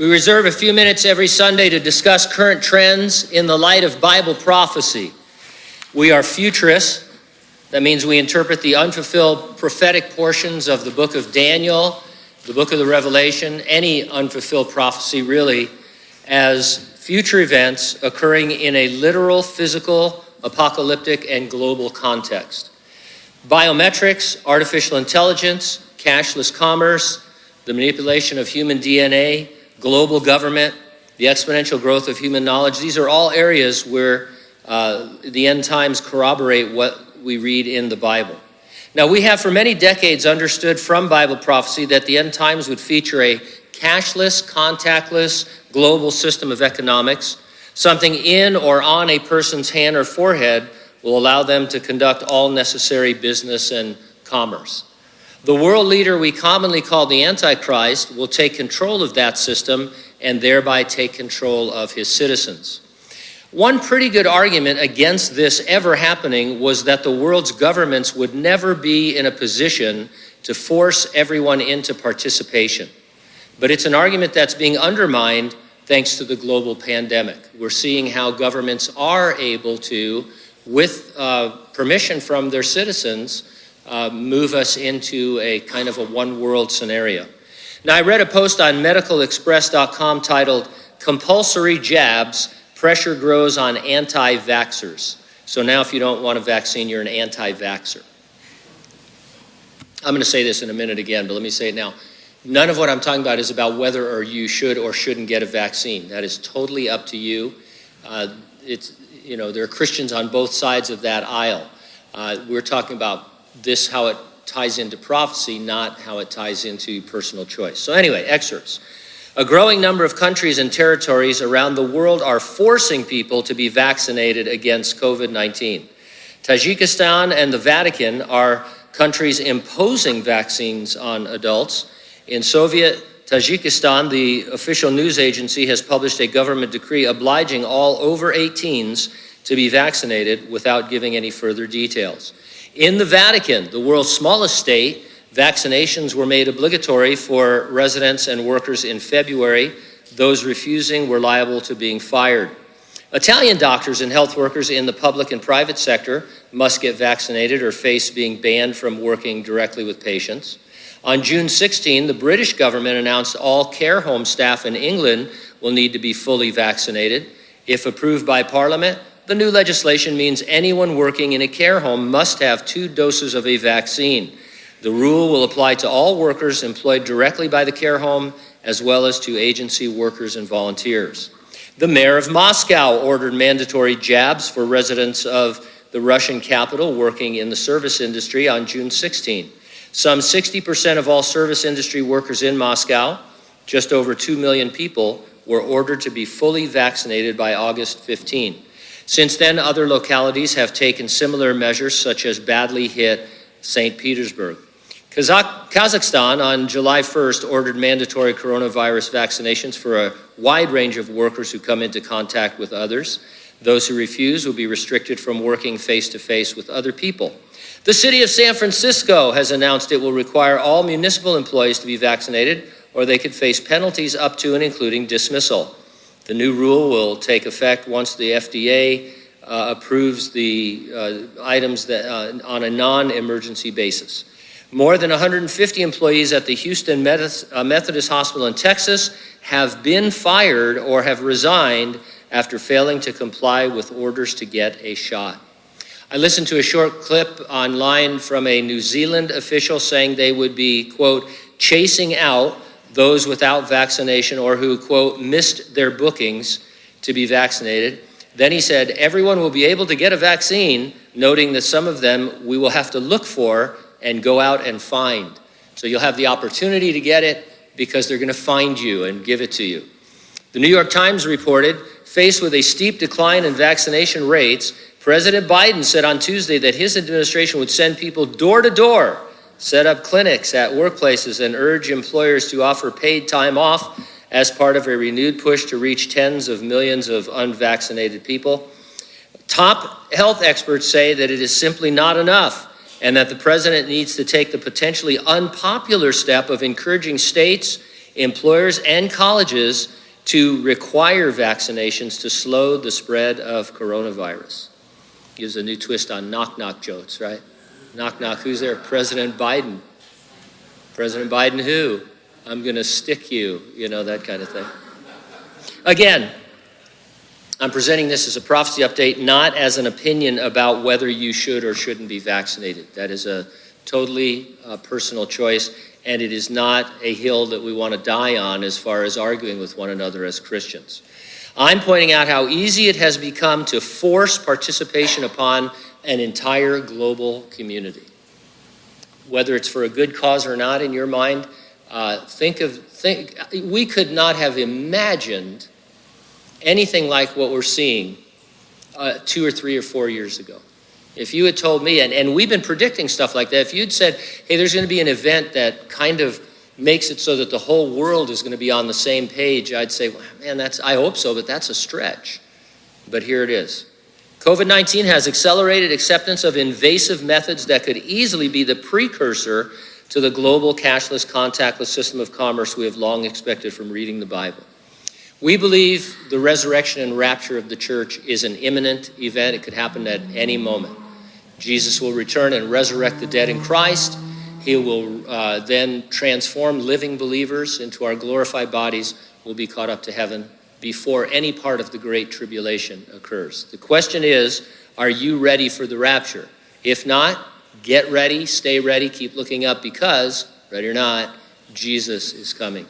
We reserve a few minutes every Sunday to discuss current trends in the light of Bible prophecy. We are futurists. That means we interpret the unfulfilled prophetic portions of the book of Daniel, the book of the Revelation, any unfulfilled prophecy really, as future events occurring in a literal, physical, apocalyptic, and global context. Biometrics, artificial intelligence, cashless commerce, the manipulation of human DNA, global government, the exponential growth of human knowledge, these are all areas where the end times corroborate what we read in the Bible. Now, we have for many decades understood from Bible prophecy that the end times would feature a cashless, contactless, global system of economics. Something in or on a person's hand or forehead will allow them to conduct all necessary business and commerce. The world leader we commonly call the Antichrist will take control of that system and thereby take control of his citizens. One pretty good argument against this ever happening was that the world's governments would never be in a position to force everyone into participation. But it's an argument that's being undermined thanks to the global pandemic. We're seeing how governments are able to, with permission from their citizens, move us into a kind of a one world scenario. Now, I read a post on medicalexpress.com titled, "Compulsory Jabs, Pressure Grows on Anti-Vaxxers." So now if you don't want a vaccine, you're an anti-vaxxer. I'm going to say this in a minute again, but let me say it now. None of what I'm talking about is about whether or you should or shouldn't get a vaccine. That is totally up to you. There are Christians on both sides of that aisle. We're talking about this, how it ties into prophecy, not how it ties into personal choice. So anyway, excerpts. A growing number of countries and territories around the world are forcing people to be vaccinated against COVID-19. Tajikistan and the Vatican are countries imposing vaccines on adults. In Soviet Tajikistan, the official news agency has published a government decree obliging all over 18s to be vaccinated without giving any further details. In the Vatican, the world's smallest state, vaccinations were made obligatory for residents and workers in February. Those refusing were liable to being fired. Italian doctors and health workers in the public and private sector must get vaccinated or face being banned from working directly with patients. On June 16, the British government announced all care home staff in England will need to be fully vaccinated. If approved by Parliament, the new legislation means anyone working in a care home must have 2 doses of a vaccine. The rule will apply to all workers employed directly by the care home, as well as to agency workers and volunteers. The mayor of Moscow ordered mandatory jabs for residents of the Russian capital working in the service industry on June 16. Some 60% of all service industry workers in Moscow, just over 2 million people, were ordered to be fully vaccinated by August 15. Since then, other localities have taken similar measures, such as badly hit St. Petersburg. Kazakhstan on July 1st ordered mandatory coronavirus vaccinations for a wide range of workers who come into contact with others. Those who refuse will be restricted from working face-to-face with other people. The city of San Francisco has announced it will require all municipal employees to be vaccinated, or they could face penalties up to and including dismissal. The new rule will take effect once the FDA approves the items that, on a non-emergency basis. More than 150 employees at the Houston Methodist Hospital in Texas have been fired or have resigned after failing to comply with orders to get a shot. I listened to a short clip online from a New Zealand official saying they would be, quote, chasing out those without vaccination or who, quote, missed their bookings to be vaccinated. Then he said, everyone will be able to get a vaccine, noting that some of them we will have to look for and go out and find. So you'll have the opportunity to get it because they're going to find you and give it to you. The New York Times reported, faced with a steep decline in vaccination rates, President Biden said on Tuesday that his administration would send people door to door, set up clinics at workplaces, and urge employers to offer paid time off as part of a renewed push to reach tens of millions of unvaccinated people. Top health experts say that it is simply not enough and that the president needs to take the potentially unpopular step of encouraging states, employers and colleges to require vaccinations to slow the spread of coronavirus. Gives a new twist on knock-knock jokes, right? Knock-knock, who's there? President Biden. President Biden who? I'm going to stick you, that kind of thing. Again, I'm presenting this as a prophecy update, not as an opinion about whether you should or shouldn't be vaccinated. That is a totally personal choice, and it is not a hill that we want to die on as far as arguing with one another as Christians. I'm pointing out how easy it has become to force participation upon an entire global community. Whether it's for a good cause or not in your mind, we could not have imagined anything like what we're seeing 2 or 3 or 4 years ago. If you had told me, and we've been predicting stuff like that, if you'd said, hey, there's going to be an event that kind of makes it so that the whole world is going to be on the same page, I'd say, well, man, I hope so, but that's a stretch. But here it is. COVID-19 has accelerated acceptance of invasive methods that could easily be the precursor to the global cashless, contactless system of commerce we have long expected from reading the Bible. We believe the resurrection and rapture of the church is an imminent event. It could happen at any moment. Jesus will return and resurrect the dead in Christ. He will then transform living believers into our glorified bodies. We'll be caught up to heaven before any part of the Great Tribulation occurs. The question is, are you ready for the rapture? If not, get ready, stay ready, keep looking up because, ready or not, Jesus is coming.